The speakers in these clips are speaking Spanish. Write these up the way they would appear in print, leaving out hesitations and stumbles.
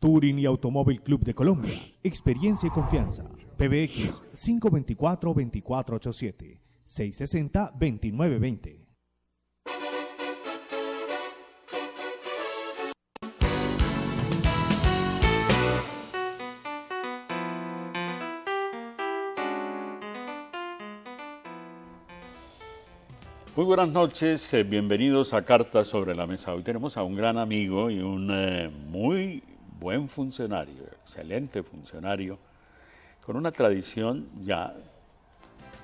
Touring y Automóvil Club de Colombia. Experiencia y confianza. PBX 524-2487. 660-2920. Muy buenas noches, bienvenidos a Cartas sobre la Mesa. Hoy tenemos a un gran amigo y un muy buen funcionario, excelente funcionario, con una tradición ya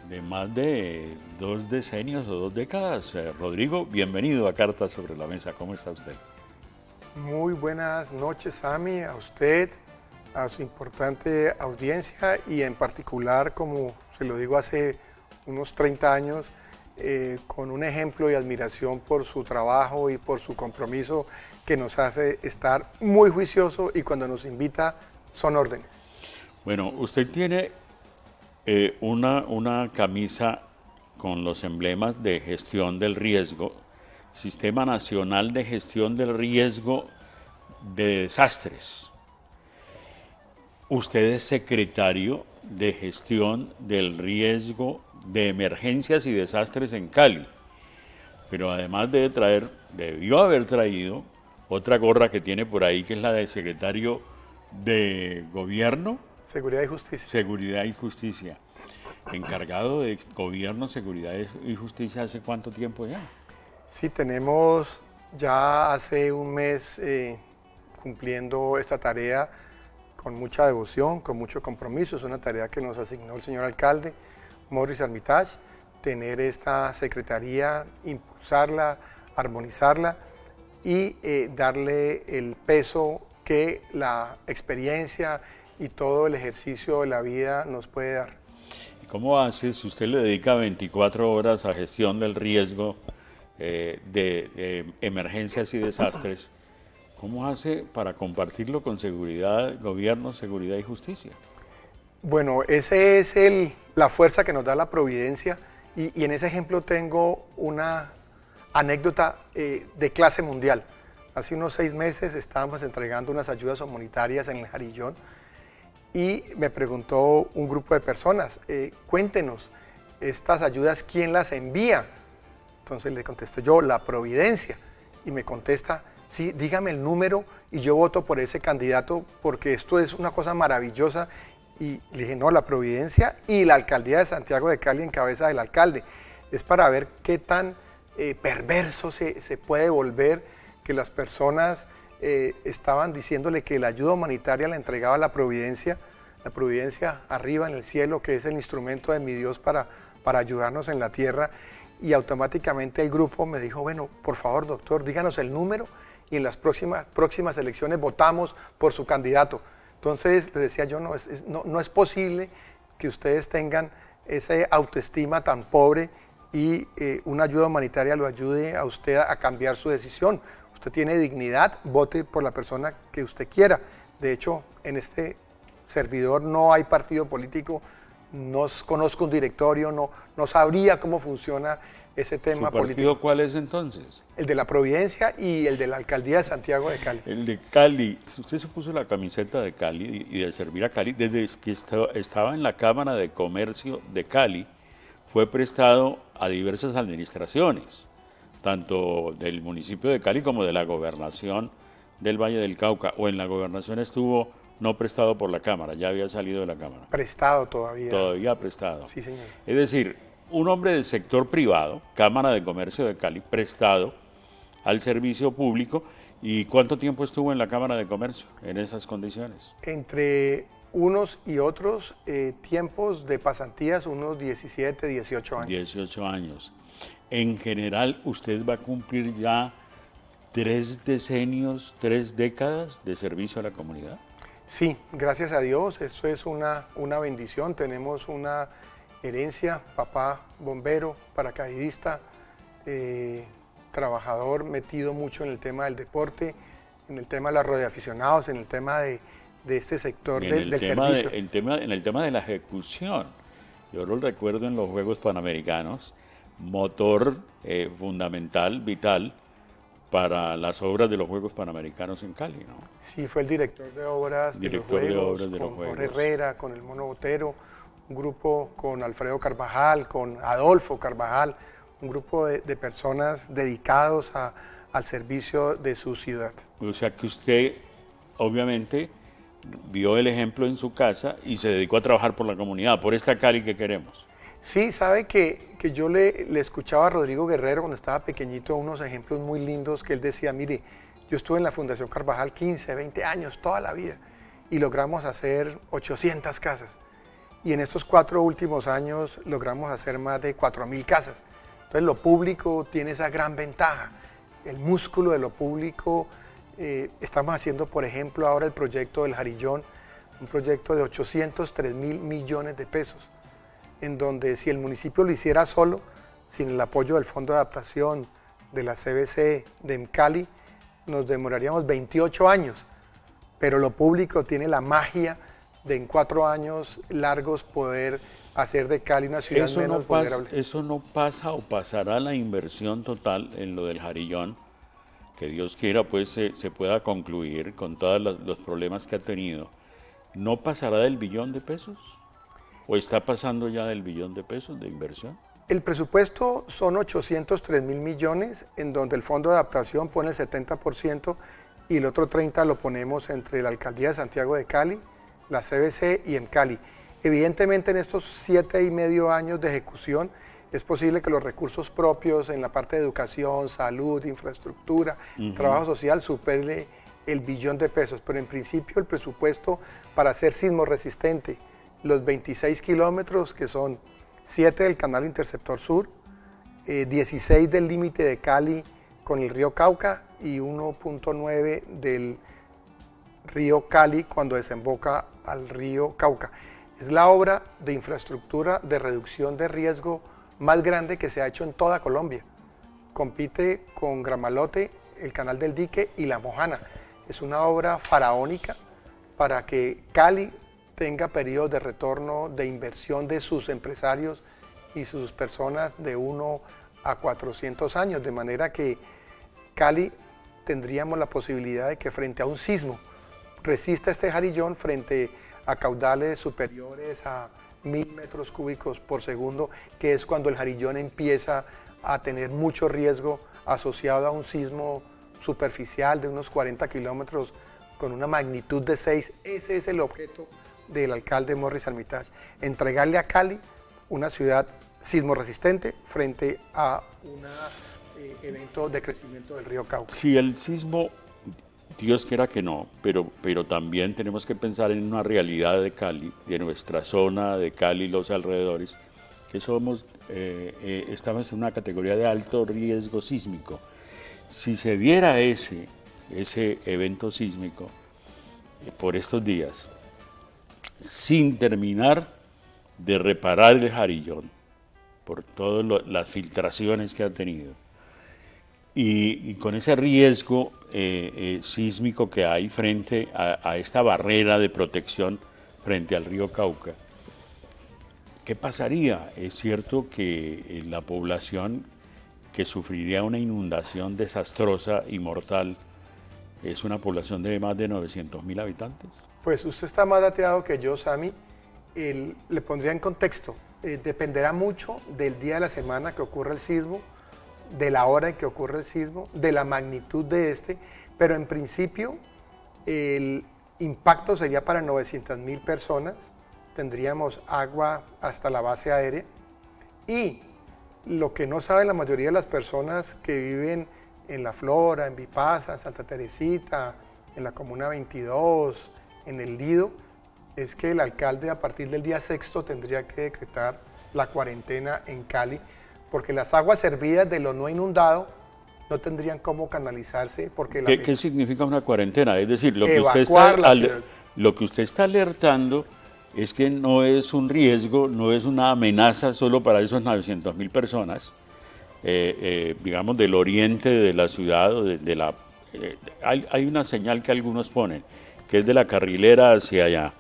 de más de 2 decenios o 2 décadas. Rodrigo, bienvenido a Cartas sobre la Mesa. ¿Cómo está usted? Muy buenas noches, Sami, a usted, a su importante audiencia y en particular, como se lo digo hace unos 30 años, con un ejemplo y admiración por su trabajo y por su compromiso que nos hace estar muy juicioso y cuando nos invita son órdenes. Bueno, usted tiene una camisa con los emblemas de gestión del riesgo, Sistema Nacional de Gestión del Riesgo de Desastres. Usted es secretario de Gestión del Riesgo de Emergencias y Desastres en Cali, pero además debió haber traído otra gorra que tiene por ahí, que es la de secretario de Gobierno. Seguridad y Justicia. Seguridad y Justicia. Encargado de Gobierno, Seguridad y Justicia, ¿hace cuánto tiempo ya? Sí, tenemos ya hace un mes cumpliendo esta tarea con mucha devoción, con mucho compromiso. Es una tarea que nos asignó el señor alcalde, Maurice Armitage, tener esta secretaría, impulsarla, armonizarla y darle el peso que la experiencia y todo el ejercicio de la vida nos puede dar. ¿Y cómo hace si usted le dedica 24 horas a gestión del riesgo de emergencias y desastres? ¿Cómo hace para compartirlo con seguridad, gobierno, seguridad y justicia? Bueno, esa es la fuerza que nos da la providencia y en ese ejemplo tengo una anécdota de clase mundial. Hace unos 6 meses estábamos entregando unas ayudas humanitarias en el Jarillón y me preguntó un grupo de personas, cuéntenos, estas ayudas, ¿quién las envía? Entonces le contesto yo, la providencia, y me contesta, sí, dígame el número y yo voto por ese candidato porque esto es una cosa maravillosa. Y le dije, no, la Providencia y la Alcaldía de Santiago de Cali en cabeza del alcalde. Es para ver qué tan perverso se puede volver que las personas estaban diciéndole que la ayuda humanitaria la entregaba la Providencia arriba en el cielo, que es el instrumento de mi Dios para ayudarnos en la tierra. Y automáticamente el grupo me dijo, bueno, por favor, doctor, díganos el número y en las próximas elecciones votamos por su candidato. Entonces les decía yo, no es posible que ustedes tengan esa autoestima tan pobre y una ayuda humanitaria lo ayude a usted a cambiar su decisión. Usted tiene dignidad, vote por la persona que usted quiera. De hecho, en este servidor no hay partido político, no conozco un directorio, no sabría cómo funciona ese tema político. ¿Su partido cuál es entonces? El de la Providencia y el de la Alcaldía de Santiago de Cali. El de Cali. Usted se puso la camiseta de Cali y de servir a Cali. Desde que estaba en la Cámara de Comercio de Cali, fue prestado a diversas administraciones, tanto del municipio de Cali como de la gobernación del Valle del Cauca. O en la gobernación estuvo no prestado por la Cámara, ya había salido de la Cámara. Prestado todavía. Todavía prestado. Sí, señor. Es decir, un hombre del sector privado, Cámara de Comercio de Cali, prestado al servicio público. ¿Y cuánto tiempo estuvo en la Cámara de Comercio en esas condiciones? Entre unos y otros tiempos de pasantías, unos 17, 18 años. 18 años. En general, usted va a cumplir ya 3 decenios, 3 décadas de servicio a la comunidad. Sí, gracias a Dios, eso es una bendición. Tenemos una herencia, papá bombero, paracaidista, trabajador, metido mucho en el tema del deporte, en el tema de los radioaficionados, en el tema de este sector del servicio. En el tema de la ejecución, yo lo recuerdo en los Juegos Panamericanos, motor fundamental, vital, para las obras de los Juegos Panamericanos en Cali, ¿no? Sí, fue el director de obras Director de obras de los con Juegos. Jorge Herrera, con el Mono Botero, un grupo con Alfredo Carvajal, con Adolfo Carvajal, un grupo de personas dedicados al servicio de su ciudad. O sea que usted, obviamente, vio el ejemplo en su casa y se dedicó a trabajar por la comunidad, por esta Cali que queremos. Sí, sabe que yo le escuchaba a Rodrigo Guerrero cuando estaba pequeñito unos ejemplos muy lindos que él decía, mire, yo estuve en la Fundación Carvajal 15, 20 años, toda la vida, y logramos hacer 800 casas. Y en estos 4 últimos años logramos hacer más de 4.000 casas. Entonces lo público tiene esa gran ventaja, el músculo de lo público. Estamos haciendo, por ejemplo, ahora el proyecto del Jarillón, un proyecto de 803.000 millones de pesos, en donde si el municipio lo hiciera solo, sin el apoyo del Fondo de Adaptación, de la CBC, de Cali, nos demoraríamos 28 años, pero lo público tiene la magia de en 4 años largos poder hacer de Cali una ciudad menos vulnerable. Eso no pasa o pasará la inversión total en lo del Jarillón, que Dios quiera pues se pueda concluir con todos los problemas que ha tenido. ¿No pasará del billón de pesos? ¿O está pasando ya del billón de pesos de inversión? El presupuesto son 803.000 millones, en donde el Fondo de Adaptación pone el 70% y el otro 30% lo ponemos entre la Alcaldía de Santiago de Cali, la CBC y Cali. Evidentemente en estos 7,5 años de ejecución es posible que los recursos propios en la parte de educación, salud, infraestructura, trabajo social supere el billón de pesos, pero en principio el presupuesto para ser sismo resistente, los 26 kilómetros que son 7 del canal Interceptor Sur, 16 del límite de Cali con el río Cauca y 1.9 del río Cali cuando desemboca al río Cauca. Es la obra de infraestructura de reducción de riesgo más grande que se ha hecho en toda Colombia. Compite con Gramalote, el Canal del Dique y La Mojana. Es una obra faraónica para que Cali tenga periodos de retorno de inversión de sus empresarios y sus personas de 1 a 400 años, de manera que Cali tendríamos la posibilidad de que frente a un sismo resista este Jarillón frente a caudales superiores a 1.000 metros cúbicos por segundo, que es cuando el Jarillón empieza a tener mucho riesgo asociado a un sismo superficial de unos 40 kilómetros con una magnitud de 6. Ese es el objeto del alcalde Morris Armitage, entregarle a Cali una ciudad sismo resistente frente a un evento de crecimiento del río Cauca. Si el sismo, Dios quiera que no, pero también tenemos que pensar en una realidad de Cali, de nuestra zona de Cali y los alrededores, que estamos en una categoría de alto riesgo sísmico. Si se diera ese evento sísmico por estos días, sin terminar de reparar el Jarillón, por todas las filtraciones que ha tenido, y con ese riesgo sísmico que hay frente a esta barrera de protección frente al río Cauca, ¿qué pasaría? Es cierto que la población que sufriría una inundación desastrosa y mortal es una población de más de 900.000 habitantes. Pues usted está más dateado que yo, Sami. Le pondría en contexto. Dependerá mucho del día de la semana que ocurra el sismo, de la hora en que ocurre el sismo, de la magnitud de pero en principio el impacto sería para 900.000 personas, tendríamos agua hasta la base aérea y lo que no saben la mayoría de las personas que viven en La Flora, en Vipasa, en Santa Teresita, en la Comuna 22, en el Lido, es que el alcalde a partir del día 6º tendría que decretar la cuarentena en Cali, porque las aguas servidas de lo no inundado no tendrían cómo canalizarse. Porque ¿Qué significa una cuarentena? Es decir, lo que usted está alertando es que no es un riesgo, no es una amenaza solo para esos 900.000 personas, digamos, del oriente de la ciudad, o hay una señal que algunos ponen, que es de la carrilera hacia allá.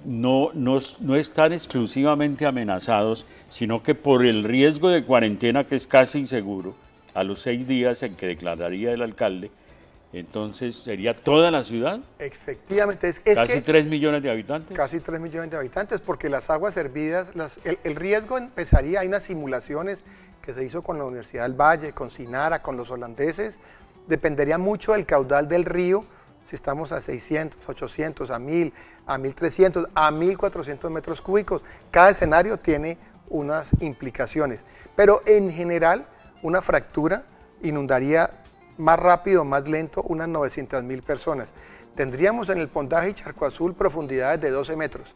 No están exclusivamente amenazados, sino que por el riesgo de cuarentena, que es casi inseguro, a los 6 días en que declararía el alcalde, entonces sería toda la ciudad, Efectivamente, casi 3 millones de habitantes. casi 3 millones de habitantes, porque las aguas hervidas, el riesgo empezaría, hay unas simulaciones que se hizo con la Universidad del Valle, con Sinara, con los holandeses, dependería mucho del caudal del río, si estamos a 600, 800, a 1000, a 1300, a 1400 metros cúbicos. Cada escenario tiene unas implicaciones, pero en general una fractura inundaría más rápido, más lento, unas 900.000 personas. Tendríamos en el Pondaje y Charco Azul profundidades de 12 metros.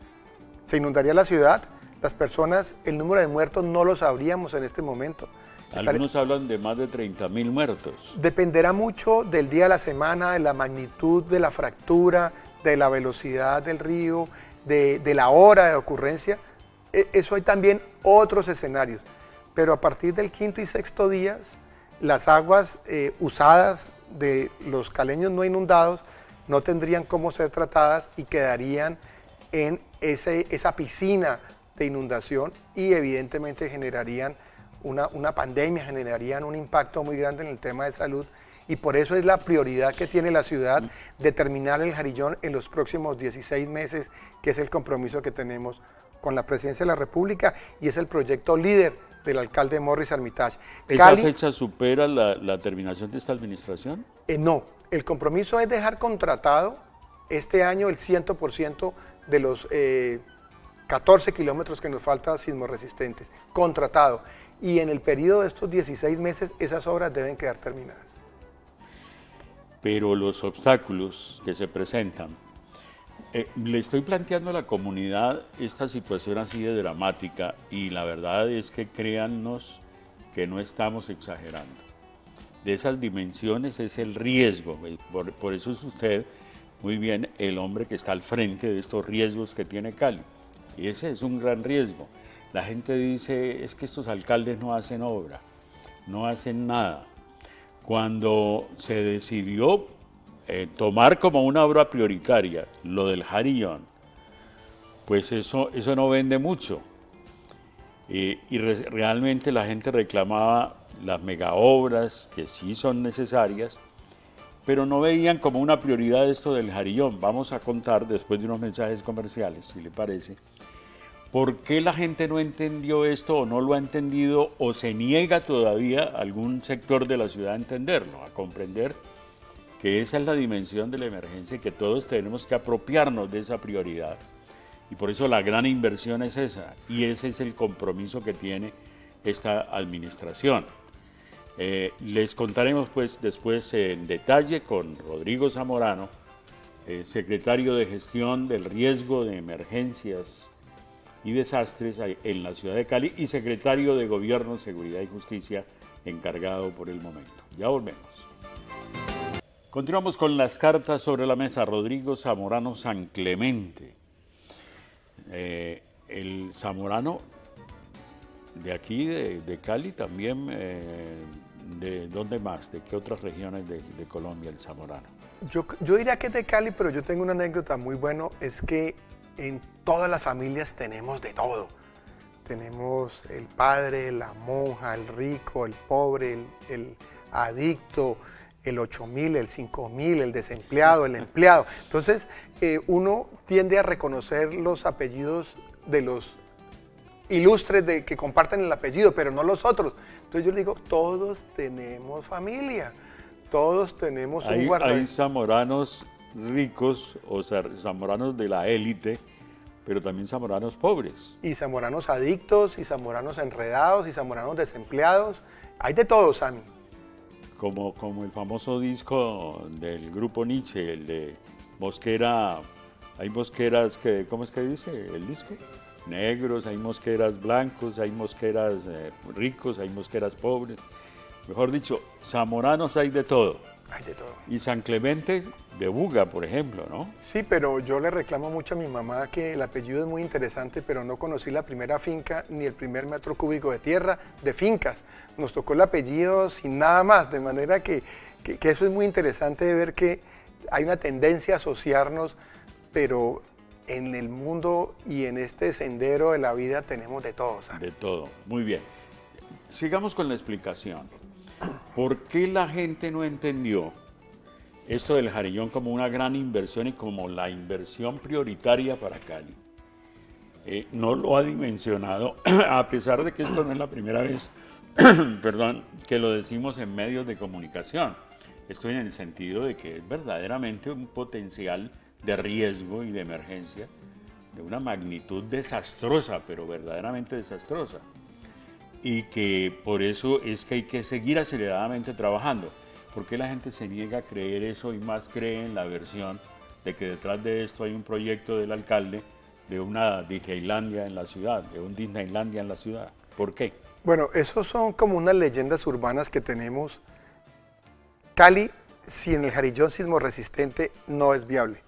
Se inundaría la ciudad, las personas, el número de muertos no lo sabríamos en este momento. Algunos hablan de más de 30.000 muertos. Dependerá mucho del día de la semana, de la magnitud de la fractura, de la velocidad del río, de la hora de ocurrencia. Eso hay también otros escenarios. Pero a partir del quinto y sexto días, las aguas usadas de los caleños no inundados no tendrían cómo ser tratadas y quedarían en esa piscina de inundación y evidentemente generarían una pandemia, generarían un impacto muy grande en el tema de salud, y por eso es la prioridad que tiene la ciudad de terminar el Jarillón en los próximos 16 meses, que es el compromiso que tenemos con la Presidencia de la República y es el proyecto líder del alcalde Morris Armitage. ¿Esa fecha supera la terminación de esta administración? No, el compromiso es dejar contratado este año el 100% de los 14 kilómetros que nos faltan sismorresistentes, contratado. Y en el periodo de estos 16 meses esas obras deben quedar terminadas. Pero los obstáculos que se presentan, le estoy planteando a la comunidad esta situación así de dramática y la verdad es que créannos que no estamos exagerando. De esas dimensiones es el riesgo, por eso es usted muy bien el hombre que está al frente de estos riesgos que tiene Cali. Y ese es un gran riesgo. La gente dice, es que estos alcaldes no hacen obra, no hacen nada. Cuando se decidió tomar como una obra prioritaria lo del Jarillón, pues eso no vende mucho. Realmente la gente reclamaba las megaobras, que sí son necesarias, pero no veían como una prioridad esto del Jarillón. Vamos a contar después de unos mensajes comerciales, si le parece, por qué la gente no entendió esto o no lo ha entendido o se niega todavía algún sector de la ciudad a entenderlo, a comprender que esa es la dimensión de la emergencia y que todos tenemos que apropiarnos de esa prioridad. Y por eso la gran inversión es esa, y ese es el compromiso que tiene esta administración. Les contaremos pues después en detalle con Rodrigo Zamorano, secretario de Gestión del Riesgo de Emergencias y Desastres en la ciudad de Cali y secretario de Gobierno, Seguridad y Justicia encargado por el momento. Ya volvemos. Continuamos con las cartas sobre la mesa. Rodrigo Zamorano San Clemente. El Zamorano de aquí, de Cali, también, ¿de dónde más? ¿De qué otras regiones de Colombia el Zamorano? Yo diría que es de Cali, pero yo tengo una anécdota muy buena, es que en todas las familias tenemos de todo. Tenemos el padre, la monja, el rico, el pobre, el adicto, el 8.000, el 5.000, el desempleado, el empleado. Entonces, uno tiende a reconocer los apellidos de los ilustres que comparten el apellido, pero no los otros. Entonces yo le digo, todos tenemos familia, todos tenemos un guardián. Hay zamoranos ricos, o sea, zamoranos de la élite, pero también zamoranos pobres. Y zamoranos adictos, y zamoranos enredados, y zamoranos desempleados. Hay de todo, Sammy. Como el famoso disco del grupo Nietzsche, el de Mosquera, hay mosqueras que, ¿cómo es que dice el disco? Negros, hay mosqueras blancos, hay mosqueras ricos, hay mosqueras pobres. Mejor dicho, zamoranos hay de todo. Hay de todo. Y San Clemente de Buga, por ejemplo, ¿no? Sí, pero yo le reclamo mucho a mi mamá que el apellido es muy interesante, pero no conocí la primera finca ni el primer metro cúbico de tierra de fincas. Nos tocó el apellido sin nada más, de manera que eso es muy interesante de ver que hay una tendencia a asociarnos, pero en el mundo y en este sendero de la vida tenemos de todo, ¿sabes? De todo, muy bien. Sigamos con la explicación. ¿Por qué la gente no entendió esto del Jarillón como una gran inversión y como la inversión prioritaria para Cali? No lo ha dimensionado, a pesar de que esto no es la primera vez perdón, que lo decimos en medios de comunicación. Esto en el sentido de que es verdaderamente un potencial de riesgo y de emergencia de una magnitud desastrosa, pero verdaderamente desastrosa. Y que por eso es que hay que seguir aceleradamente trabajando. ¿Por qué la gente se niega a creer eso y más cree en la versión de que detrás de esto hay un proyecto del alcalde de una Disneylandia en la ciudad, de un Disneylandia en la ciudad? ¿Por qué? Bueno, esos son como unas leyendas urbanas que tenemos. Cali, sin el Jarillón sismo resistente, no es viable.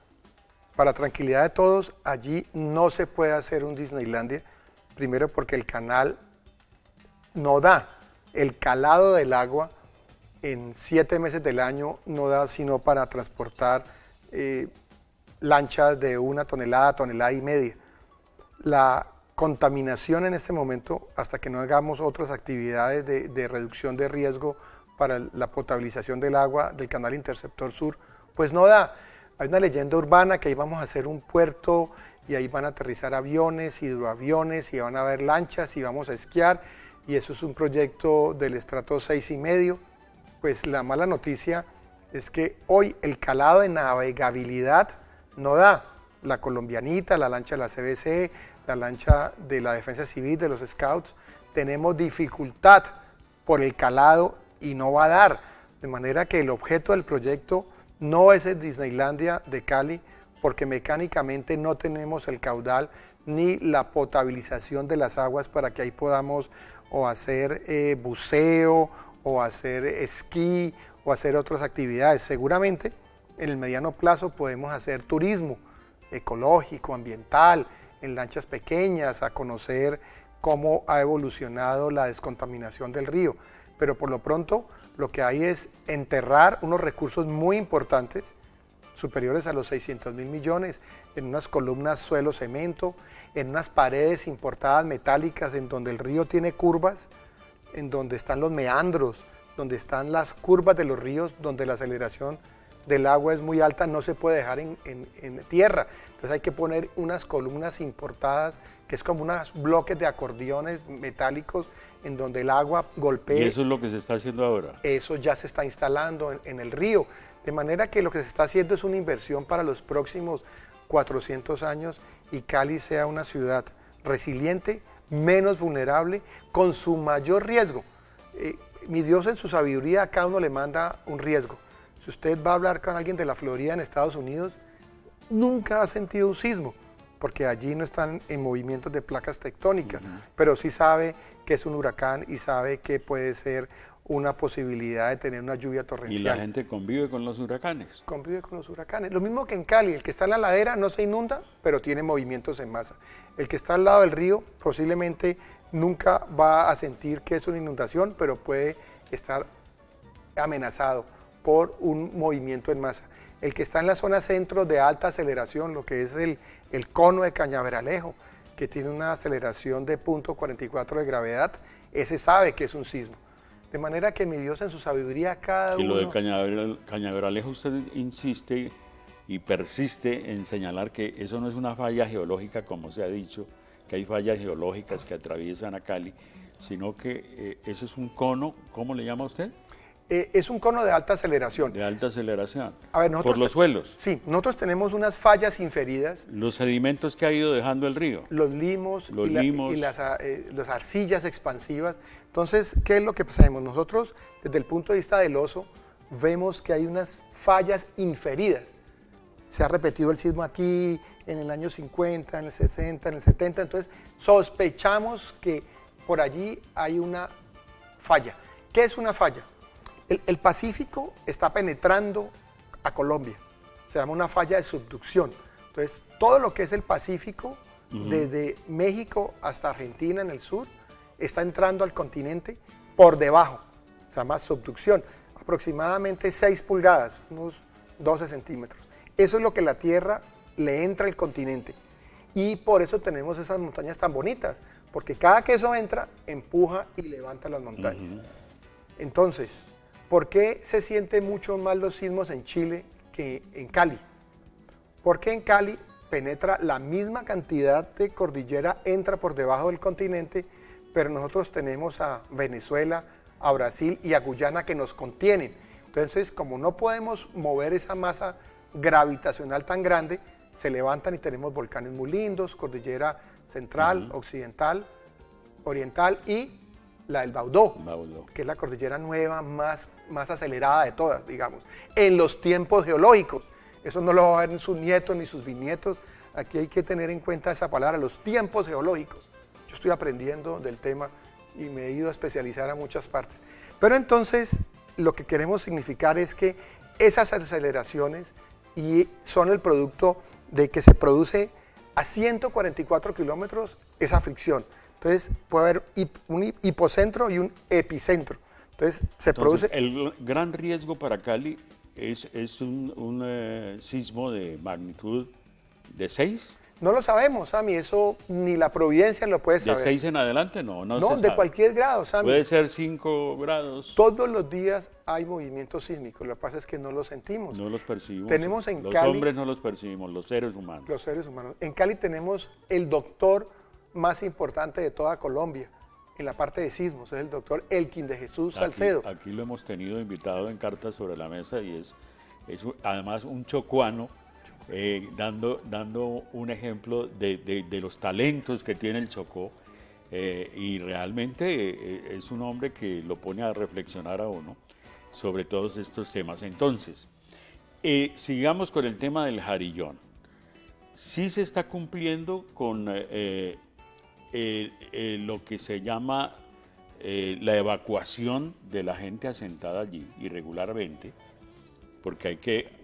Para tranquilidad de todos, allí no se puede hacer un Disneylandia, primero porque el canal no da. El calado del agua en 7 meses del año no da sino para transportar lanchas de 1 tonelada, tonelada y media. La contaminación en este momento, hasta que no hagamos otras actividades de reducción de riesgo para la potabilización del agua del canal Interceptor Sur, pues no da. Hay una leyenda urbana que ahí vamos a hacer un puerto y ahí van a aterrizar aviones, hidroaviones y van a haber lanchas y vamos a esquiar y eso es un proyecto del estrato 6,5. Pues la mala noticia es que hoy el calado de navegabilidad no da. La colombianita, la lancha de la CBC, la lancha de la Defensa Civil, de los Scouts, tenemos dificultad por el calado y no va a dar. De manera que el objeto del proyecto no es el Disneylandia de Cali, porque mecánicamente no tenemos el caudal ni la potabilización de las aguas para que ahí podamos o hacer buceo, o hacer esquí, o hacer otras actividades. Seguramente en el mediano plazo podemos hacer turismo ecológico, ambiental, en lanchas pequeñas, a conocer cómo ha evolucionado la descontaminación del río. Pero por lo pronto lo que hay es enterrar unos recursos muy importantes, superiores a los 600.000 millones, en unas columnas suelo cemento, en unas paredes importadas metálicas en donde el río tiene curvas, en donde están los meandros, donde están las curvas de los ríos, donde la aceleración del agua es muy alta, no se puede dejar en tierra. Entonces hay que poner unas columnas importadas, que es como unos bloques de acordeones metálicos, en donde el agua golpea. ¿Y eso es lo que se está haciendo ahora? Eso ya se está instalando en el río. De manera que lo que se está haciendo es una inversión para los próximos 400 años y Cali sea una ciudad resiliente, menos vulnerable, con su mayor riesgo. Mi Dios en su sabiduría a cada uno le manda un riesgo. Si usted va a hablar con alguien de la Florida en Estados Unidos, nunca ha sentido un sismo, porque allí no están en movimientos de placas tectónicas, pero sí sabe que es un huracán y sabe que puede ser una posibilidad de tener una lluvia torrencial. ¿Y la gente convive con los huracanes? Convive con los huracanes. Lo mismo que en Cali, el que está en la ladera no se inunda, pero tiene movimientos en masa. El que está al lado del río posiblemente nunca va a sentir que es una inundación, pero puede estar amenazado por un movimiento en masa. El que está en la zona centro de alta aceleración, lo que es el cono de Cañaveralejo, que tiene una aceleración de 0.44 de gravedad, ese sabe que es un sismo. De manera que mi Dios en su sabiduría cada uno... Y lo de Cañaveralejo usted insiste y persiste en señalar que eso no es una falla geológica, como se ha dicho, que hay fallas geológicas que atraviesan a Cali, sino que eso es un cono, ¿cómo le llama usted? Es un cono de alta aceleración. De alta aceleración. A ver, por los suelos. Sí, nosotros tenemos unas fallas inferidas. Los sedimentos que ha ido dejando el río. Los limos y las arcillas expansivas. Entonces, ¿qué es lo que sabemos? Nosotros, desde el punto de vista del oso, vemos que hay unas fallas inferidas. Se ha repetido el sismo aquí en el año 50, en el 60, en el 70, entonces sospechamos que por allí hay una falla. ¿Qué es una falla? El Pacífico está penetrando a Colombia, se llama una falla de subducción. Entonces, todo lo que es el Pacífico, desde México hasta Argentina en el sur, está entrando al continente por debajo, se llama subducción, aproximadamente 6 pulgadas, unos 12 centímetros. Eso es lo que la Tierra le entra al continente y por eso tenemos esas montañas tan bonitas, porque cada que eso entra, empuja y levanta las montañas. Entonces, ¿Por qué se sienten mucho más los sismos en Chile que en Cali? Porque en Cali penetra la misma cantidad de cordillera, entra por debajo del continente, pero nosotros tenemos a Venezuela, a Brasil y a Guyana que nos contienen. Entonces, como no podemos mover esa masa gravitacional tan grande, se levantan y tenemos volcanes muy lindos, cordillera central, occidental, oriental y la del Baudó, que es la cordillera nueva más acelerada de todas, digamos, en los tiempos geológicos. Eso no lo van a ver sus nietos ni sus bisnietos. Aquí hay que tener en cuenta esa palabra, los tiempos geológicos. Yo estoy aprendiendo del tema y me he ido a especializar a muchas partes. Pero entonces, lo que queremos significar es que esas aceleraciones son el producto de que se produce a 144 kilómetros esa fricción. Entonces, puede haber un hipocentro y un epicentro. Entonces, produce... El gran riesgo para Cali es un sismo de magnitud de 6. No lo sabemos, Sami, eso ni la Providencia lo puede saber. ¿De 6 en adelante? No No, se de sabe. cualquier grado, Sami. Puede ser 5 grados. Todos los días hay movimientos sísmicos, lo que pasa es que no los sentimos. No los percibimos. Tenemos en los Cali, hombres no los percibimos, los seres humanos. Los seres humanos. En Cali tenemos el doctor más importante de toda Colombia en la parte de sismos, es el doctor Elkin de Jesús Salcedo. Aquí lo hemos tenido invitado en Cartas sobre la Mesa y es además un chocuano. Dando un ejemplo de los talentos que tiene el Chocó y realmente es un hombre que lo pone a reflexionar a uno sobre todos estos temas. Entonces, sigamos con el tema del Jarillón. Sí se está cumpliendo con lo que se llama la evacuación de la gente asentada allí irregularmente, porque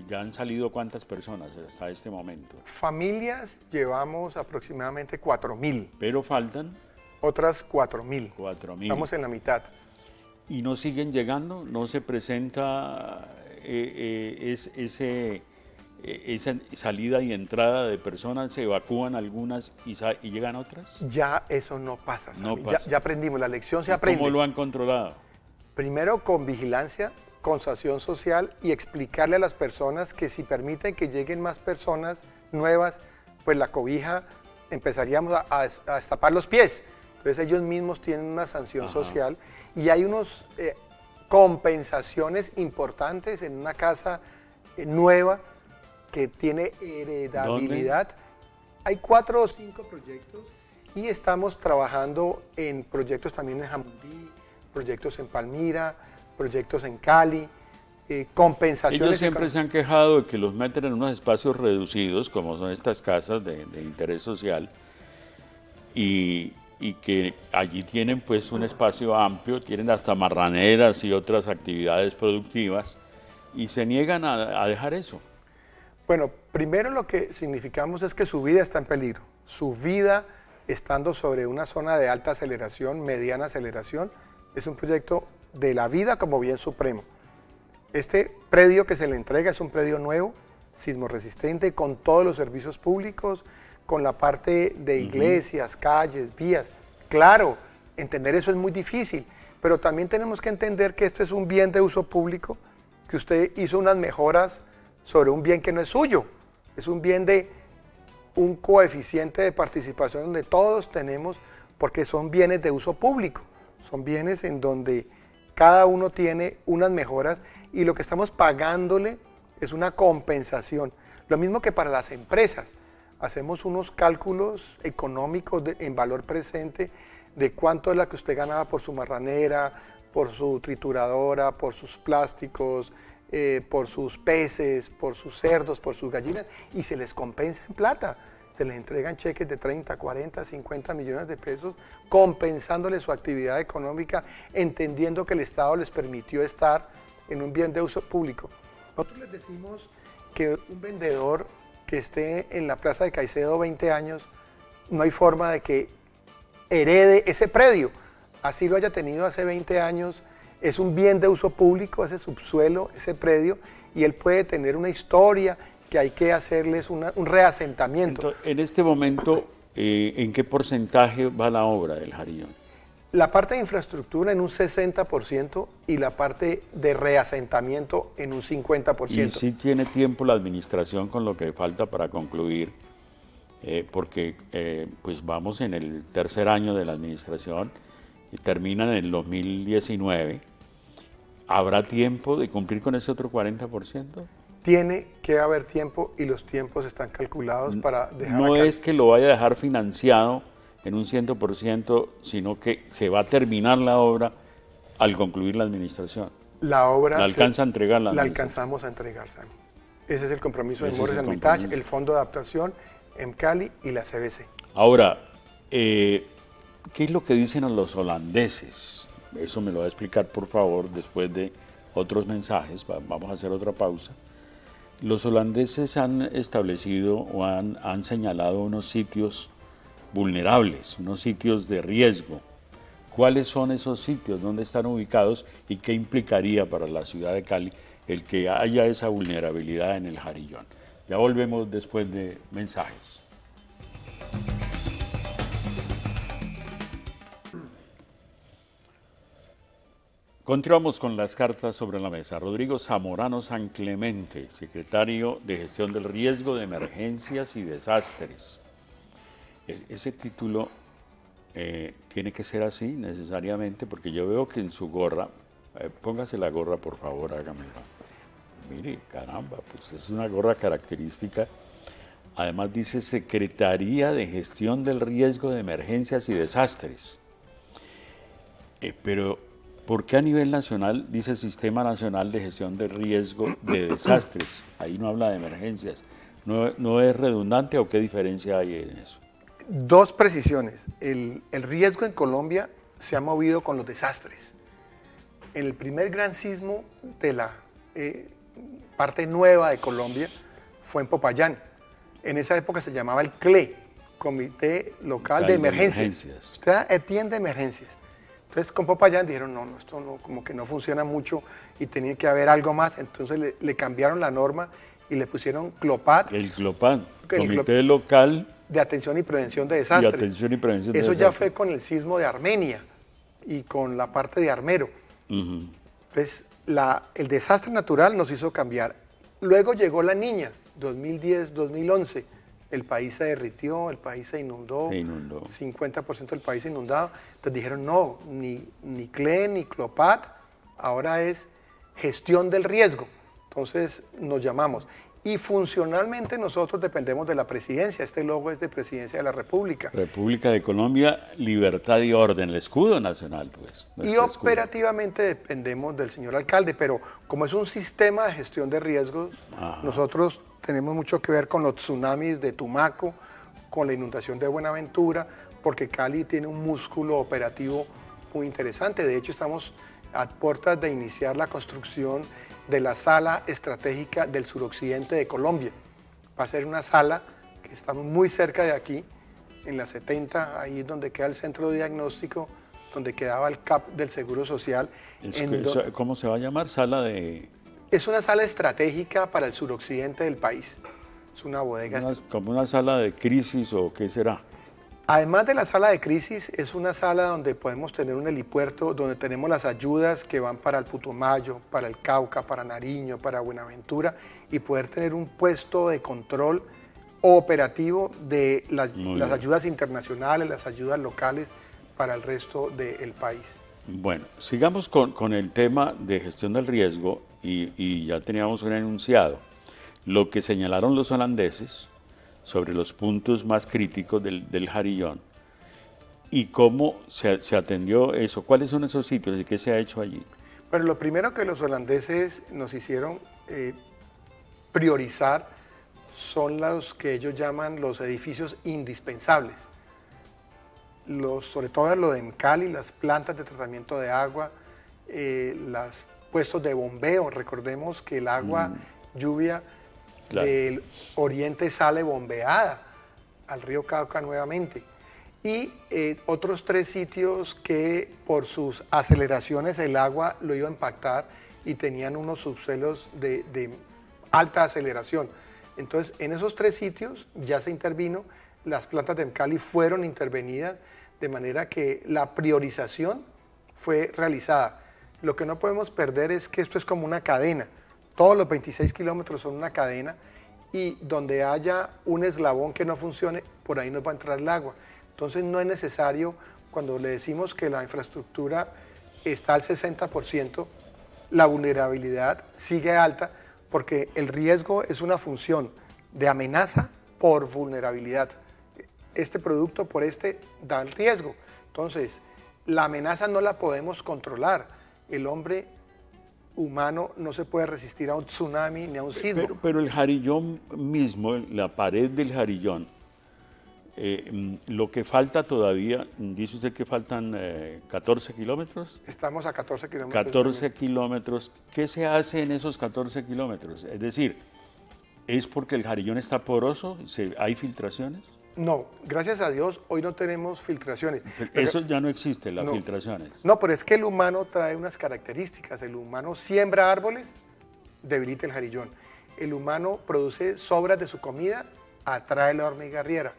ya han salido ¿cuántas personas hasta este momento? Familias llevamos aproximadamente 4.000. Pero faltan otras 4.000. 4.000. Estamos en la mitad. ¿Y no siguen llegando? ¿No se presenta esa salida y entrada de personas? ¿Se evacúan algunas y llegan otras? Ya eso no pasa, Sami. No pasa. Ya aprendimos, la lección se aprende. ¿Cómo lo han controlado? Primero con vigilancia, con sanción social y explicarle a las personas que si permiten que lleguen más personas nuevas, pues la cobija empezaríamos a destapar los pies. Entonces ellos mismos tienen una sanción social y hay unas compensaciones importantes en una casa nueva que tiene heredabilidad. ¿Dónde? Hay 4 o 5 proyectos y estamos trabajando en proyectos también en Jamundí, proyectos en Palmira, proyectos en Cali, compensaciones. Ellos siempre se han quejado de que los meten en unos espacios reducidos, como son estas casas de interés social, y que allí tienen pues un espacio amplio, tienen hasta marraneras y otras actividades productivas, y se niegan a dejar eso. Bueno, primero lo que significamos es que su vida está en peligro. Su vida, estando sobre una zona de alta aceleración, mediana aceleración, es un proyecto de la vida como bien supremo. Este predio que se le entrega es un predio nuevo, sismo resistente, con todos los servicios públicos, con la parte de iglesias, calles, vías. Claro, entender eso es muy difícil, pero también tenemos que entender que esto es un bien de uso público, que usted hizo unas mejoras sobre un bien que no es suyo, es un bien de un coeficiente de participación donde todos tenemos, porque son bienes de uso público, son bienes en donde cada uno tiene unas mejoras y lo que estamos pagándole es una compensación. Lo mismo que para las empresas. Hacemos unos cálculos económicos en valor presente de cuánto es la que usted ganaba por su marranera, por su trituradora, por sus plásticos, por sus peces, por sus cerdos, por sus gallinas, y se les compensa en plata. Se les entregan cheques de 30, 40, 50 millones de pesos, compensándole su actividad económica, entendiendo que el Estado les permitió estar en un bien de uso público. Nosotros les decimos que un vendedor que esté en la Plaza de Caicedo 20 años, no hay forma de que herede ese predio. Así lo haya tenido hace 20 años, es un bien de uso público, ese subsuelo, ese predio, y él puede tener una historia que hay que hacerles un reasentamiento. Entonces, en este momento, ¿en qué porcentaje va la obra del Jarillón? La parte de infraestructura en un 60% y la parte de reasentamiento en un 50%. Y sí tiene tiempo la administración con lo que falta para concluir, porque pues vamos en el tercer año de la administración y termina en el 2019. ¿Habrá tiempo de cumplir con ese otro 40%? Tiene que haber tiempo y los tiempos están calculados para dejar No acá. es que lo vaya a dejar financiado en un 100%, sino que se va a terminar la obra al concluir la administración. La obra ¿La alcanza a entregar la La administración? alcanzamos a entregar, Sami. Ese es el compromiso de Ese es Morris el Hermitage, compromiso. el Fondo de Adaptación, Cali y la CBC. Ahora, ¿qué es lo que dicen a los holandeses? Eso me lo va a explicar, por favor, después de otros mensajes. Vamos a hacer otra pausa. Los holandeses han establecido o han señalado unos sitios vulnerables, unos sitios de riesgo. ¿Cuáles son esos sitios? ¿Dónde están ubicados? ¿Y qué implicaría para la ciudad de Cali el que haya esa vulnerabilidad en el Jarillón? Ya volvemos después de mensajes. Continuamos con las cartas sobre la mesa. Rodrigo Zamorano San Clemente, secretario de Gestión del Riesgo de Emergencias y Desastres. Ese título tiene que ser así necesariamente, porque yo veo que en su gorra, póngase la gorra por favor, hágamela. Mire, caramba, pues es una gorra característica. Además dice Secretaría de Gestión del Riesgo de Emergencias y Desastres. Pero ¿por qué a nivel nacional dice Sistema Nacional de Gestión de Riesgo de Desastres? Ahí no habla de emergencias. ¿No es redundante o qué diferencia hay en eso? Dos precisiones. El riesgo en Colombia se ha movido con los desastres. En el primer gran sismo de la parte nueva de Colombia fue en Popayán. En esa época se llamaba el CLE, Comité Local de Emergencias. Usted atiende emergencias. Entonces con Popayán dijeron, no, esto no, como que no funciona mucho y tenía que haber algo más. Entonces le cambiaron la norma y le pusieron CLOPAD. El CLOPAD, Comité Local de Atención y Prevención de Desastres. Y Atención y Prevención de Eso Desastres. ya fue con el sismo de Armenia y con la parte de Armero. Entonces el desastre natural nos hizo cambiar. Luego llegó la Niña, 2010, 2011. El país se derritió, el país se inundó. 50% del país inundado. Entonces dijeron, no, ni CLE ni CLOPAD, ahora es gestión del riesgo. Entonces nos llamamos. Y funcionalmente nosotros dependemos de la presidencia. Este logo es de Presidencia de la República. República de Colombia, Libertad y Orden, el escudo nacional, pues. Y operativamente dependemos del señor alcalde, pero como es un sistema de gestión de riesgos, nosotros tenemos mucho que ver con los tsunamis de Tumaco, con la inundación de Buenaventura, porque Cali tiene un músculo operativo muy interesante. De hecho, estamos a puertas de iniciar la construcción de la sala estratégica del suroccidente de Colombia. Va a ser una sala que estamos muy cerca de aquí, en la 70, ahí es donde queda el centro de diagnóstico, donde quedaba el CAP del Seguro Social. ¿Cómo se va a llamar? Sala de... Es una sala estratégica para el suroccidente del país. Es una bodega. ¿Como una sala de crisis o qué será? Además de la sala de crisis, es una sala donde podemos tener un helipuerto, donde tenemos las ayudas que van para el Putumayo, para el Cauca, para Nariño, para Buenaventura, y poder tener un puesto de control operativo de las ayudas internacionales, las ayudas locales para el resto del país. Bueno, sigamos con el tema de gestión del riesgo y ya teníamos un enunciado. Lo que señalaron los holandeses sobre los puntos más críticos del Jarillón y cómo se atendió eso. ¿Cuáles son esos sitios y qué se ha hecho allí? Bueno, lo primero que los holandeses nos hicieron priorizar son los que ellos llaman los edificios indispensables. Sobre todo lo de Cali, las plantas de tratamiento de agua, los puestos de bombeo. Recordemos que el agua, lluvia, claro, del oriente sale bombeada al río Cauca nuevamente. Y otros 3 sitios que por sus aceleraciones el agua lo iba a impactar y tenían unos subsuelos de alta aceleración. Entonces, en esos 3 sitios ya se intervino, las plantas de Cali fueron intervenidas, de manera que la priorización fue realizada. Lo que no podemos perder es que esto es como una cadena. Todos los 26 kilómetros son una cadena y donde haya un eslabón que no funcione, por ahí nos va a entrar el agua. Entonces no es necesario, cuando le decimos que la infraestructura está al 60%, la vulnerabilidad sigue alta porque el riesgo es una función de amenaza por vulnerabilidad. Este producto por este da el riesgo. Entonces, la amenaza no la podemos controlar. El hombre humano no se puede resistir a un tsunami ni a un sismo. Pero el Jarillón mismo, la pared del Jarillón, lo que falta todavía, dice usted que faltan 14 kilómetros. Estamos a 14 kilómetros. 14 kilómetros. ¿Qué se hace en esos 14 kilómetros? Es decir, ¿es porque el Jarillón está poroso? ¿Hay filtraciones? No, gracias a Dios, hoy no tenemos filtraciones. Eso ya no existe, las No. filtraciones. No, pero es que el humano trae unas características. El humano siembra árboles, debilita el Jarillón. El humano produce sobras de su comida, atrae la hormiga arriera.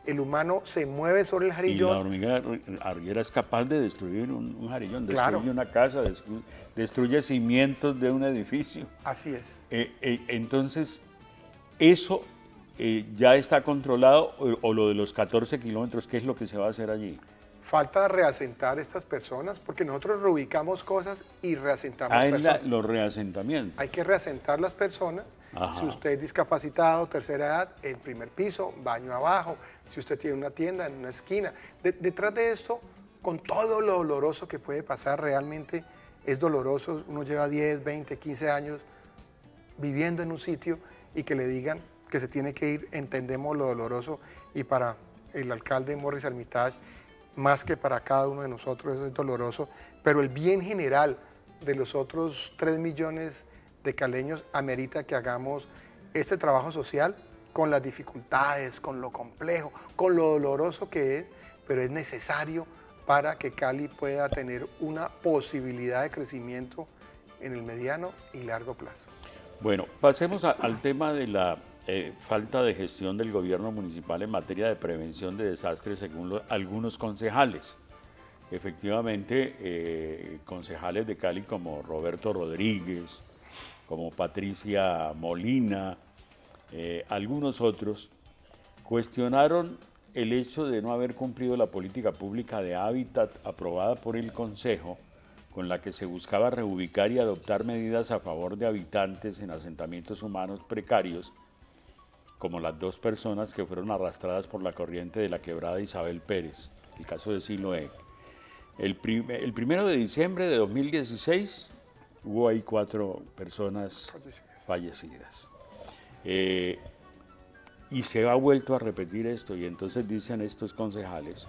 El humano se mueve sobre el Y Jarillón. la hormiga arriera es capaz de destruir un Jarillón, destruye Claro. una casa, destruye cimientos de un edificio. Así es. Entonces, eso ya está controlado, o lo de los 14 kilómetros, ¿qué es lo que se va a hacer allí? Falta reasentar estas personas porque nosotros reubicamos cosas y reasentamos Ah, es personas. los reasentamientos. Hay que reasentar las personas. Ajá. Si usted es discapacitado, tercera edad, en primer piso, baño abajo. Si usted tiene una tienda en una esquina. Detrás de esto, con todo lo doloroso que puede pasar, realmente es doloroso. Uno lleva 10, 20, 15 años viviendo en un sitio y que le digan que se tiene que ir, entendemos lo doloroso, y para el alcalde Morris Armitage, más que para cada uno de nosotros, eso es doloroso, pero el bien general de los otros 3 millones de caleños amerita que hagamos este trabajo social con las dificultades, con lo complejo, con lo doloroso que es, pero es necesario para que Cali pueda tener una posibilidad de crecimiento en el mediano y largo plazo. Bueno, pasemos al tema de la falta de gestión del gobierno municipal en materia de prevención de desastres, según algunos concejales. Efectivamente, concejales de Cali como Roberto Rodríguez, como Patricia Molina, algunos otros, cuestionaron el hecho de no haber cumplido la política pública de hábitat aprobada por el Consejo, con la que se buscaba reubicar y adoptar medidas a favor de habitantes en asentamientos humanos precarios, como las 2 personas que fueron arrastradas por la corriente de la quebrada Isabel Pérez, el caso de Siloé. El 1 de diciembre de 2016 hubo ahí 4 personas fallecidas. Y se ha vuelto a repetir esto, y entonces dicen estos concejales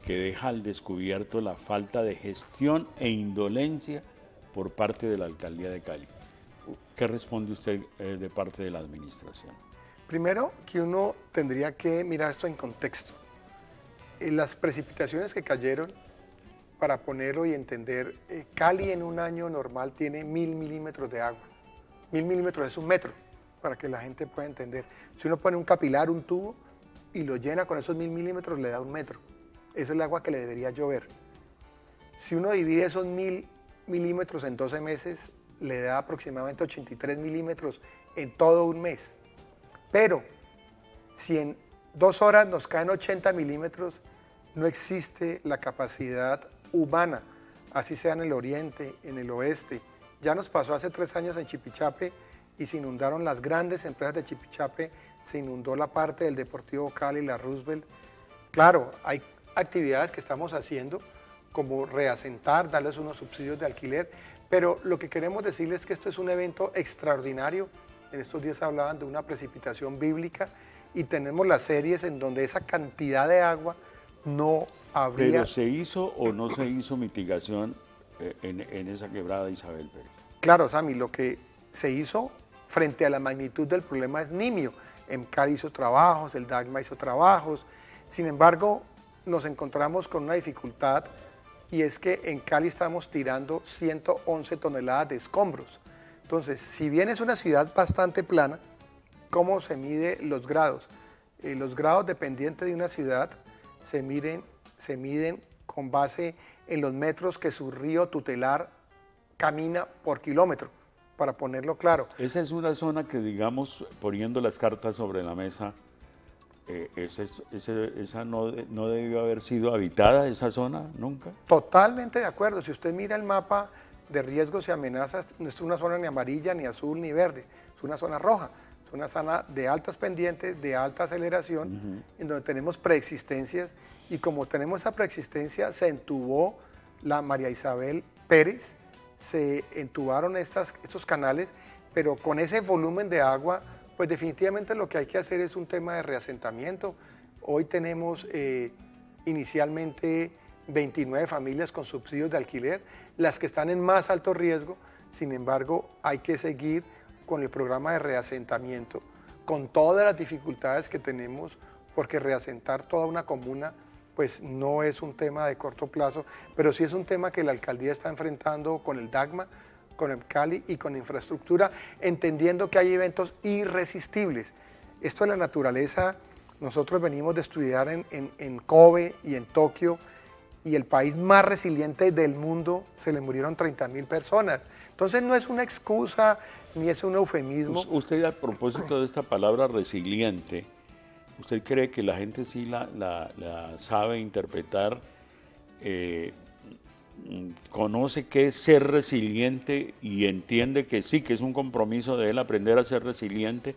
que deja al descubierto la falta de gestión e indolencia por parte de la Alcaldía de Cali. ¿Qué responde usted de parte de la administración? Primero, que uno tendría que mirar esto en contexto. Las precipitaciones que cayeron, para ponerlo y entender, Cali en un año normal tiene 1000 milímetros de agua. 1000 milímetros es 1 metro, para que la gente pueda entender. Si uno pone un capilar, un tubo, y lo llena con esos 1000 milímetros, le da 1 metro. Eso es el agua que le debería llover. Si uno divide esos 1000 milímetros en 12 meses, le da aproximadamente 83 milímetros en todo un mes. Pero si en 2 horas nos caen 80 milímetros, no existe la capacidad humana, así sea en el oriente, en el oeste. Ya nos pasó hace 3 años en Chipichape y se inundaron las grandes empresas de Chipichape, se inundó la parte del Deportivo Cali, la Roosevelt. Claro, hay actividades que estamos haciendo, como reasentar, darles unos subsidios de alquiler, pero lo que queremos decirles es que esto es un evento extraordinario. En estos días hablaban de una precipitación bíblica y tenemos las series en donde esa cantidad de agua no habría... ¿Pero se hizo o no se hizo mitigación en esa quebrada Isabel Pérez? Claro, Sammy, lo que se hizo frente a la magnitud del problema es nimio. EMCAR hizo trabajos, el DAGMA hizo trabajos, sin embargo, nos encontramos con una dificultad, y es que en Cali estamos tirando 111 toneladas de escombros. Entonces, si bien es una ciudad bastante plana, ¿cómo se mide los grados? Los grados dependientes de una ciudad se miden se miden con base en los metros que su río tutelar camina por kilómetro, para ponerlo claro. Esa es una zona que, digamos, poniendo las cartas sobre la mesa, esa no debió haber sido habitada, esa zona, nunca. Totalmente de acuerdo. Si usted mira el mapa de riesgos y amenazas, no es una zona ni amarilla, ni azul, ni verde, es una zona roja. Es una zona de altas pendientes, de alta aceleración, en donde tenemos preexistencias, y como tenemos esa preexistencia, se entubó la María Isabel Pérez, se entubaron estos canales, pero con ese volumen de agua, pues definitivamente lo que hay que hacer es un tema de reasentamiento. Hoy tenemos inicialmente 29 familias con subsidios de alquiler, las que están en más alto riesgo. Sin embargo, hay que seguir con el programa de reasentamiento, con todas las dificultades que tenemos, porque reasentar toda una comuna pues no es un tema de corto plazo, pero sí es un tema que la alcaldía está enfrentando con el DAGMA, con el Cali y con infraestructura, entendiendo que hay eventos irresistibles. Esto de la naturaleza, nosotros venimos de estudiar en Kobe y en Tokio, y el país más resiliente del mundo se le murieron 30.000 personas. Entonces no es una excusa ni es un eufemismo. Usted, a propósito de esta palabra resiliente, ¿usted cree que la gente sí la sabe interpretar? ¿Conoce qué es ser resiliente y entiende que sí, que es un compromiso de él aprender a ser resiliente?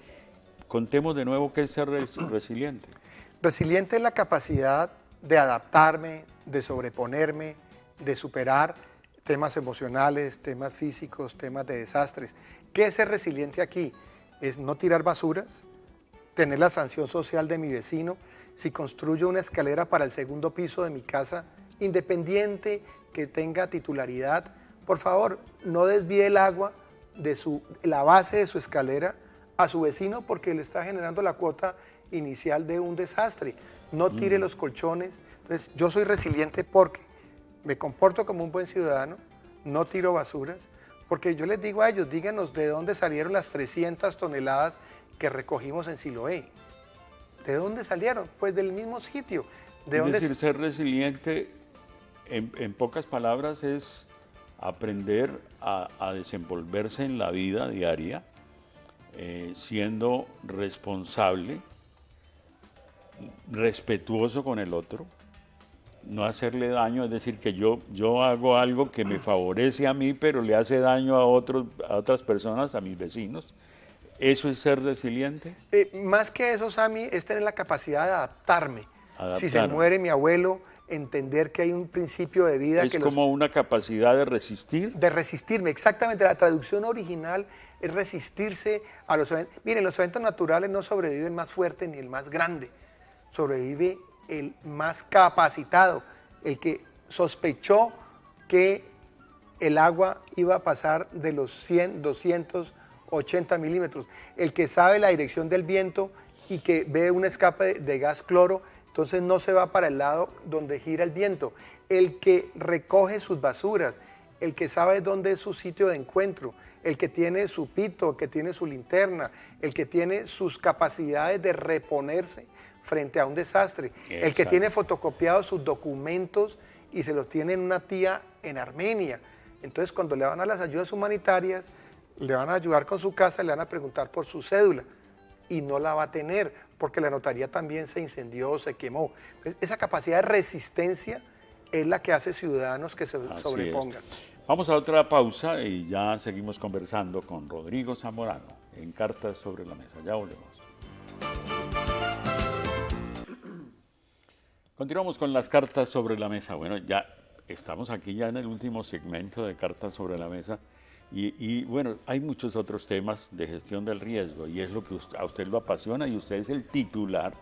Contemos de nuevo qué es ser resiliente. Resiliente es la capacidad de adaptarme, de sobreponerme, de superar temas emocionales, temas físicos, temas de desastres. ¿Qué es ser resiliente aquí? Es no tirar basuras, tener la sanción social de mi vecino. Si construyo una escalera para el segundo piso de mi casa, independiente que tenga titularidad, por favor, no desvíe el agua de la base de su escalera a su vecino, porque le está generando la cuota inicial de un desastre. No tire los colchones. Entonces, yo soy resiliente porque me comporto como un buen ciudadano, no tiro basuras, porque yo les digo a ellos, díganos de dónde salieron las 300 toneladas que recogimos en Siloé. ¿De dónde salieron? Pues del mismo sitio. Es decir, ser resiliente, en pocas palabras, es aprender a desenvolverse en la vida diaria, siendo responsable, respetuoso con el otro, no hacerle daño, es decir, que yo hago algo que me favorece a mí, pero le hace daño a otras personas, a mis vecinos. ¿Eso es ser resiliente? Más que eso, Sammy, es tener la capacidad de adaptarme. Si se muere mi abuelo, entender que hay un principio de vida. Es como una capacidad de resistir. De resistirme, exactamente. La traducción original es resistirse a los eventos. Miren, los eventos naturales no sobrevive el más fuerte ni el más grande. Sobrevive el más capacitado, el que sospechó que el agua iba a pasar de los 100, 280 milímetros, el que sabe la dirección del viento y que ve un escape de gas cloro, entonces no se va para el lado donde gira el viento, el que recoge sus basuras, el que sabe dónde es su sitio de encuentro, el que tiene su pito, el que tiene su linterna, el que tiene sus capacidades de reponerse frente a un desastre, el que tiene fotocopiados sus documentos y se los tiene en una tía en Armenia. Entonces, cuando le van a las ayudas humanitarias, le van a ayudar con su casa, le van a preguntar por su cédula y no la va a tener porque la notaría también se incendió, se quemó. Entonces, esa capacidad de resistencia es la que hace ciudadanos que se sobrepongan. Vamos a otra pausa y ya seguimos conversando con Rodrigo Zamorano en Cartas sobre la Mesa. Ya volvemos. Continuamos con las cartas sobre la mesa. Bueno, ya estamos aquí ya en el último segmento de Cartas sobre la Mesa y bueno, hay muchos otros temas de gestión del riesgo y es lo que a usted lo apasiona y usted es el titular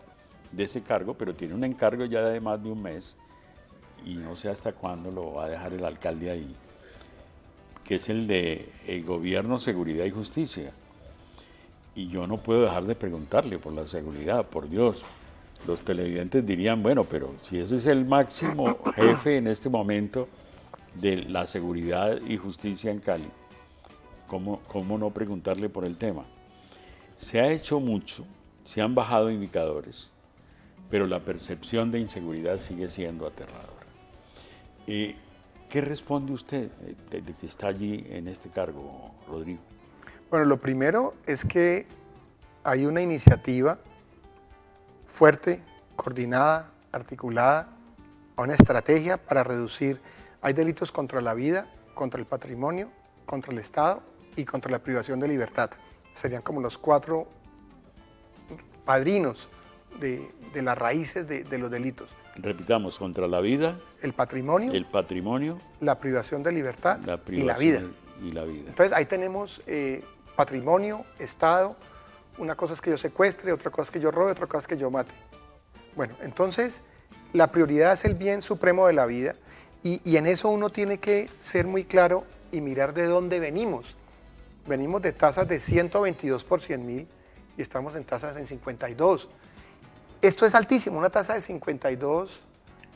de ese cargo, pero tiene un encargo ya de más de un mes y no sé hasta cuándo lo va a dejar el alcalde ahí, que es el de Gobierno, Seguridad y Justicia. Y yo no puedo dejar de preguntarle por la seguridad, por Dios. Los televidentes dirían, bueno, pero si ese es el máximo jefe en este momento de la seguridad y justicia en Cali, ¿cómo no preguntarle por el tema? Se ha hecho mucho, se han bajado indicadores, pero la percepción de inseguridad sigue siendo aterradora. ¿Qué responde usted de que está allí en este cargo, Rodrigo? Bueno, lo primero es que hay una iniciativa fuerte, coordinada, articulada, una estrategia para reducir. Hay delitos contra la vida, contra el patrimonio, contra el Estado y contra la privación de libertad. Serían como los 4 padrinos de las raíces de los delitos. Repitamos, contra la vida, el patrimonio, la privación de libertad y la vida. Entonces ahí tenemos patrimonio, Estado, una cosa es que yo secuestre, otra cosa es que yo robe, otra cosa es que yo mate. Bueno, entonces la prioridad es el bien supremo de la vida y en eso uno tiene que ser muy claro y mirar de dónde venimos. Venimos de tasas de 122 por 100.000 y estamos en tasas en 52. Esto es altísimo, una tasa de 52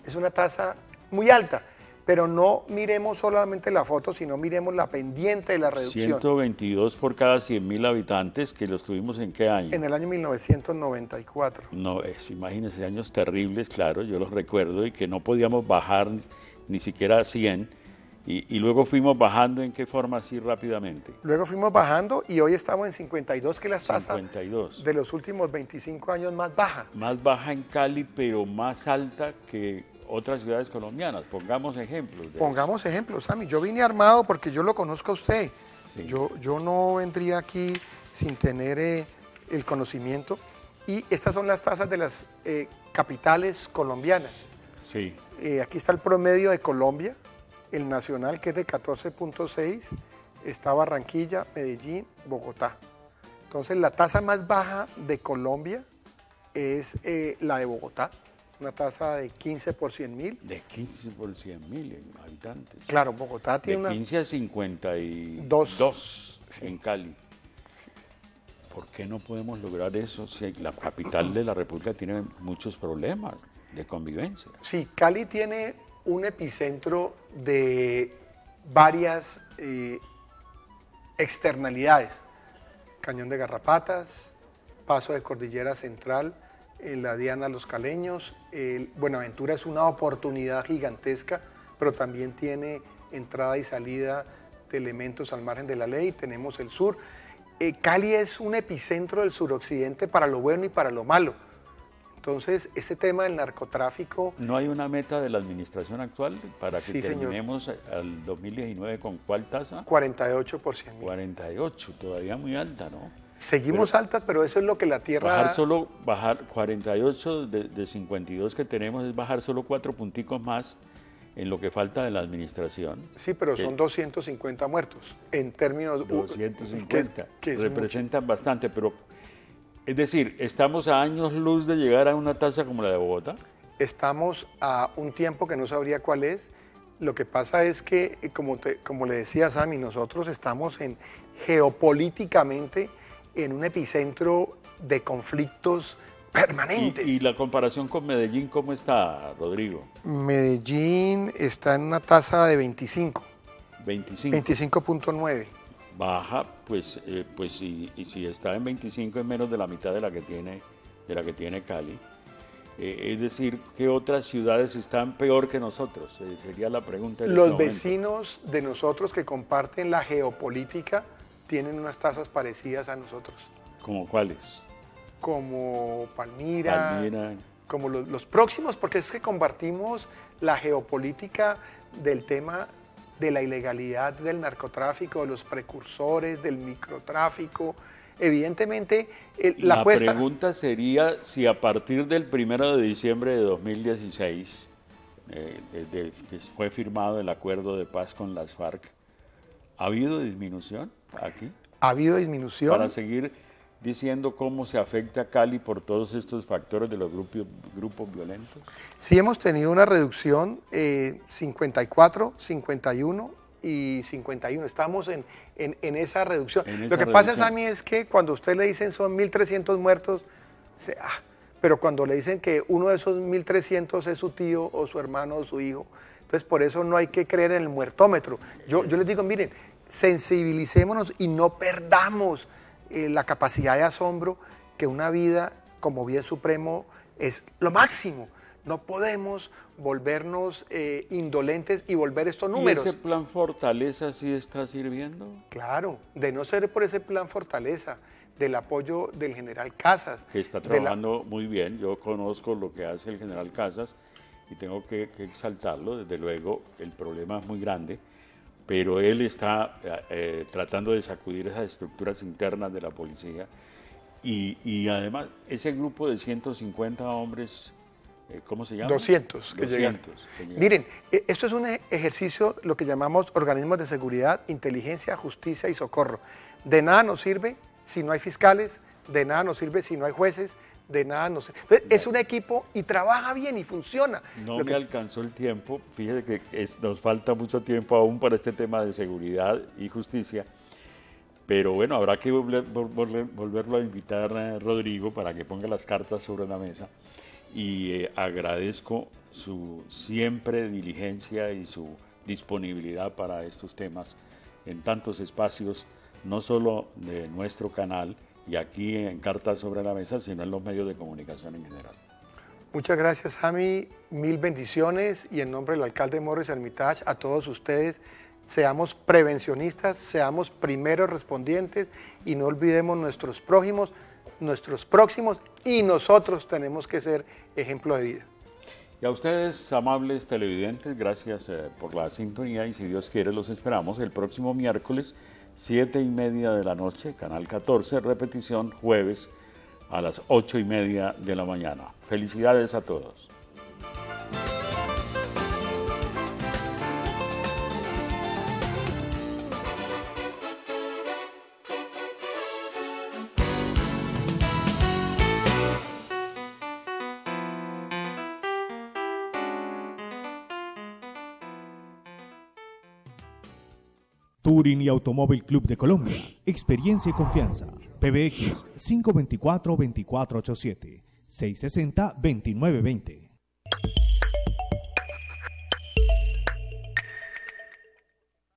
es una tasa muy alta, pero no miremos solamente la foto, sino miremos la pendiente de la reducción. 122 por cada 100.000 habitantes, que los tuvimos ¿en qué año? En el año 1994. No, imagínense, años terribles, claro, yo los recuerdo, y que no podíamos bajar ni siquiera a 100, y luego fuimos bajando. ¿En qué forma así rápidamente? Luego fuimos bajando y hoy estamos en 52, que es la tasa 52. De los últimos 25 años más baja. Más baja en Cali, pero más alta que otras ciudades colombianas. Pongamos ejemplos. Pongamos ejemplos, Sammy. Yo vine armado porque yo lo conozco a usted. Sí. Yo no vendría aquí sin tener el conocimiento. Y estas son las tasas de las capitales colombianas. Sí. Aquí está el promedio de Colombia, el nacional, que es de 14.6, está Barranquilla, Medellín, Bogotá. Entonces la tasa más baja de Colombia es la de Bogotá, una tasa de 15 por 100.000. De 15 por 100.000 habitantes. Claro, Bogotá tiene de 15 a 52 sí. En Cali. Sí. ¿Por qué no podemos lograr eso si la capital de la República tiene muchos problemas de convivencia? Sí, Cali tiene un epicentro de varias externalidades. Cañón de Garrapatas, Paso de Cordillera Central, la Diana Los Caleños. Buenaventura es una oportunidad gigantesca, pero también tiene entrada y salida de elementos al margen de la ley. Tenemos el sur. Cali es un epicentro del suroccidente para lo bueno y para lo malo. Entonces, este tema del narcotráfico... ¿No hay una meta de la administración actual para que sí, terminemos al 2019 con cuál tasa? 48 por 100.000. 48, todavía muy alta, ¿no? Seguimos altas, pero eso es lo que la tierra... Bajar 48 de 52 que tenemos es bajar solo 4 punticos más en lo que falta de la administración. Sí, pero son 250 muertos en términos... 250, que representan bastante, pero... Es decir, ¿estamos a años luz de llegar a una tasa como la de Bogotá? Estamos a un tiempo que no sabría cuál es. Lo que pasa es que, como le decía Sammy, nosotros estamos geopolíticamente en un epicentro de conflictos permanentes. ¿Y la comparación con Medellín cómo está, Rodrigo? Medellín está en una tasa de 25. 25.9. Baja, pues si está en 25 es menos de la mitad de la que tiene Cali. Es decir, ¿qué otras ciudades están peor que nosotros? Sería la pregunta. Los vecinos de nosotros que comparten la geopolítica tienen unas tasas parecidas a nosotros. ¿Cómo cuáles? Como Palmira. Como los próximos, porque es que compartimos la geopolítica del tema de la ilegalidad, del narcotráfico, de los precursores, del microtráfico. Evidentemente, la pregunta sería si a partir del 1 de diciembre de 2016, desde que fue firmado el acuerdo de paz con las FARC, ¿ha habido disminución aquí? ¿Ha habido disminución? Para seguir diciendo cómo se afecta a Cali por todos estos factores de los grupos violentos. Sí, hemos tenido una reducción 54, 51 y 51. Estamos en esa reducción. Lo que pasa, Sammy, es que cuando a usted le dicen son 1.300 muertos, pero cuando le dicen que uno de esos 1.300 es su tío o su hermano o su hijo, entonces por eso no hay que creer en el muertómetro. Yo les digo, miren, sensibilicémonos y no perdamos la capacidad de asombro que una vida como bien supremo es lo máximo. No podemos volvernos indolentes y volver estos números. ¿Y ese plan Fortaleza sí está sirviendo? Claro, de no ser por ese plan Fortaleza, del apoyo del general Casas. Que está trabajando muy bien. Yo conozco lo que hace el general Casas y tengo que exaltarlo. Desde luego, el problema es muy grande, pero él está tratando de sacudir esas estructuras internas de la policía y además ese grupo de 150 hombres, ¿cómo se llama? 200 que 200 llegan. que llegan. Miren, esto es un ejercicio, lo que llamamos organismos de seguridad, inteligencia, justicia y socorro. De nada nos sirve si no hay fiscales, de nada nos sirve si no hay jueces, de nada nos sirve. Entonces, es un equipo y trabaja bien y funciona. No me alcanzó el tiempo, fíjese que nos falta mucho tiempo aún para este tema de seguridad y justicia, pero bueno, habrá que volverlo a invitar a Rodrigo para que ponga las cartas sobre la mesa y agradezco su siempre diligencia y su disponibilidad para estos temas en tantos espacios, no solo de nuestro canal y aquí en Cartas sobre la Mesa, sino en los medios de comunicación en general. Muchas gracias, Jami, mil bendiciones y en nombre del alcalde Morris Hermitage, a todos ustedes, seamos prevencionistas, seamos primeros respondientes y no olvidemos nuestros prójimos, nuestros próximos y nosotros tenemos que ser ejemplo de vida. Y a ustedes, amables televidentes, gracias por la sintonía y si Dios quiere los esperamos el próximo miércoles 7:30 de la noche, Canal 14, repetición jueves a las 8:30 de la mañana. Felicidades a todos. Touring y Automóvil Club de Colombia. Experiencia y confianza. PBX 524-2487. 660-2920.